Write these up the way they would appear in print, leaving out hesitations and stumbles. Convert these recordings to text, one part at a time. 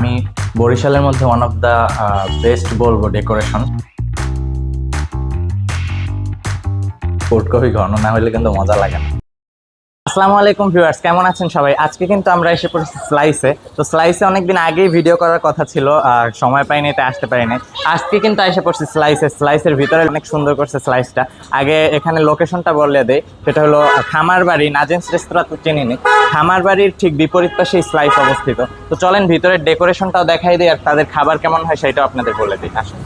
আমি বরিশালের মধ্যে ওয়ান অফ দ্য বেস্ট বলবো ডেকোরেশন। কোল্ড কফি ঘন না হলে কিন্তু মজা লাগে না। আসসালামু আলাইকুম ভিউয়ার্স, কেমন আছেন সবাই? আজকে কিন্তু আমরা এসে পড়েছি স্লাইসে। তো স্লাইসে অনেকদিন আগেই ভিডিও করার কথা ছিল, আর সময় পাইনি, তাই আসতে পারিনি। আজকে কিন্তু এসে পড়ছি স্লাইসের ভিতরে অনেক সুন্দর করছে স্লাইসটা। আগে এখানে লোকেশনটা বলে দেই, সেটা হলো খামারবাড়ি। নাজিমস রেস্তোরাঁ তো চিনিনি, খামারবাড়ির ঠিক বিপরীত পাশে স্লাইস অবস্থিত। তো চলেন ভিতরের ডেকোরেশনটাও দেখাই দিই, আর তাদের খাবার কেমন হয় সেটাও আপনাদের বলে দিই। আসুন।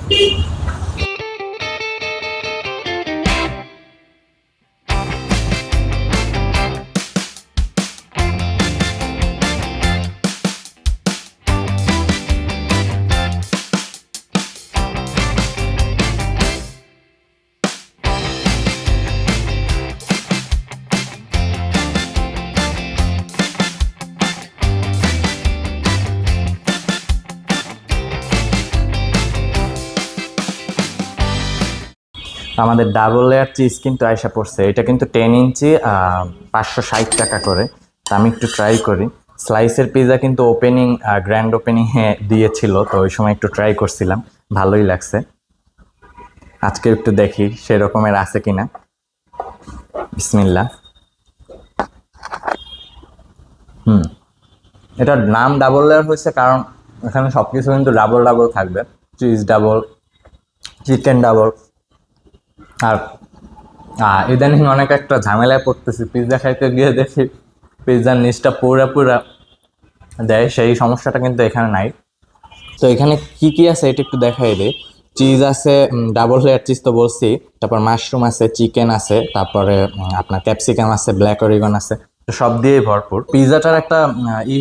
আমাদের ডাবল লেয়ার চিজ কিন্তু আয়সা পড়ছে। এটা কিন্তু 10 ইঞ্চি, 560 টাকা করে। তো আমি একটু ট্রাই করি। স্লাইসের পিৎজা কিন্তু ওপেনিং, গ্র্যান্ড ওপেনিংয়ে দিয়েছিল, তো ওই সময় একটু ট্রাই করছিলাম, ভালোই লাগছে। আজকে একটু দেখি সেরকমের আছে কিনা। বিসমিল্লাহ। এটার নাম ডাবল লেয়ার হয়েছে কারণ এখানে সবকিছু কিন্তু ডাবল ডাবল থাকবে। Cheese double, chicken double. আর ইদানিং অনেক একটা ঝামেলায় পড়তেছি, পিৎজা খাইতে গিয়ে দেখি পিৎজার নিচটা পুরা পুরা দেয়, সেই সমস্যাটা কিন্তু এখানে নাই। তো এখানে কি কি আছে এটা একটু দেখাই দিই। চিজ আছে, ডাবল লেয়ার চিজ তো বলছি, তারপর মাশরুম আছে, চিকেন আছে, তারপরে আপনার ক্যাপসিকাম আছে, ব্ল্যাক অরিগন আছে। তো সব দিয়েই ভরপুর। পিৎজাটার একটা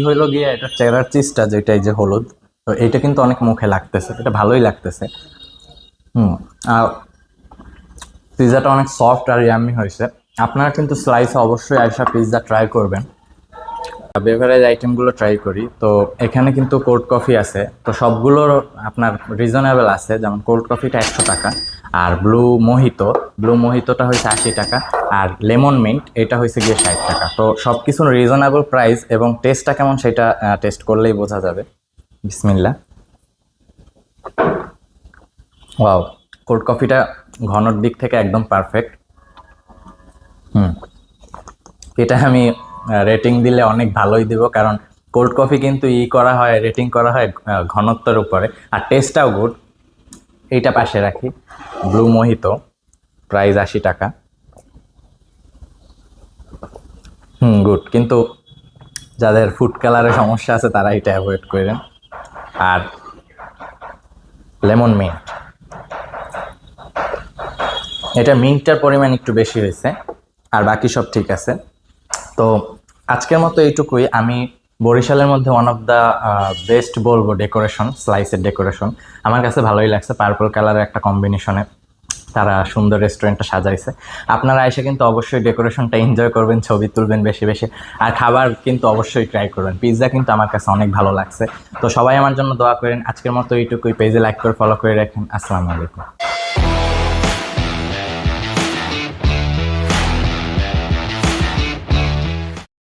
হইলো গিয়ে এটা চেরার চিজটা, যেটা এই যে হলুদ, তো এটা কিন্তু অনেক মুখে লাগতেছে, এটা ভালোই লাগতেছে। আর পিৎজাটা অনেক সফট আর ইয়ামি হয়েছে। আপনারা কিন্তু স্লাইসে অবশ্যই আইসা পিৎজা ট্রাই করবেন। বেভারেজ আইটেমগুলো ট্রাই করি। তো এখানে কিন্তু কোল্ড কফি আছে, তো সবগুলোর আপনার রিজনেবল আছে। যেমন কোল্ড কফিটা 100 টাকা, আর ব্লু মোহিতোটা হয়েছে 80 টাকা, আর লেমন মিন্ট এটা হয়েছে গিয়ে 60 টাকা। তো সব কিছু রিজনেবল প্রাইস, এবং টেস্টটা কেমন সেটা টেস্ট করলেই বোঝা যাবে। বিসমিল্লাহ। ওয়াও, কোল্ড কফিটা ঘনর দিক থেকে একদম পারফেক্ট। এটা আমি রেটিং দিলে অনেক ভালোই দিব, কারণ কোল্ড কফি কিন্তু করা হয়, রেটিং করা হয় ঘনত্বের উপরে, আর টেস্টটাও গুড। এইটা পাশে রাখি। ব্লু মোহিতো, প্রাইস 80 টাকা। গুড, কিন্তু যাদের ফুড কালারের সমস্যা আছে তারা এটা অ্যাভয়েড করেন। আর লেমন মিন্ট, এটা মিন্টটার পরিমাণ একটু বেশি হয়েছে, আর বাকি সব ঠিক আছে। তো আজকের মতো এইটুকুই। আমি বরিশালের মধ্যে ওয়ান অফ দ্য বেস্ট বলবো ডেকোরেশন, স্লাইসের ডেকোরেশন আমার কাছে ভালোই লাগছে। পার্পল কালারের একটা কম্বিনেশনে তারা সুন্দর রেস্টুরেন্টটা সাজাইছে। আপনারা এসে কিন্তু অবশ্যই ডেকোরেশনটা এনজয় করবেন, ছবি তুলবেন বেশি বেশি, আর খাবার কিন্তু অবশ্যই ট্রাই করবেন। পিৎজা কিন্তু আমার কাছে অনেক ভালো লাগছে। তো সবাই আমার জন্য দোয়া করেন। আজকের মতো এইটুকুই। পেজে লাইক করে ফলো করে রাখেন। আসসালামু আলাইকুম।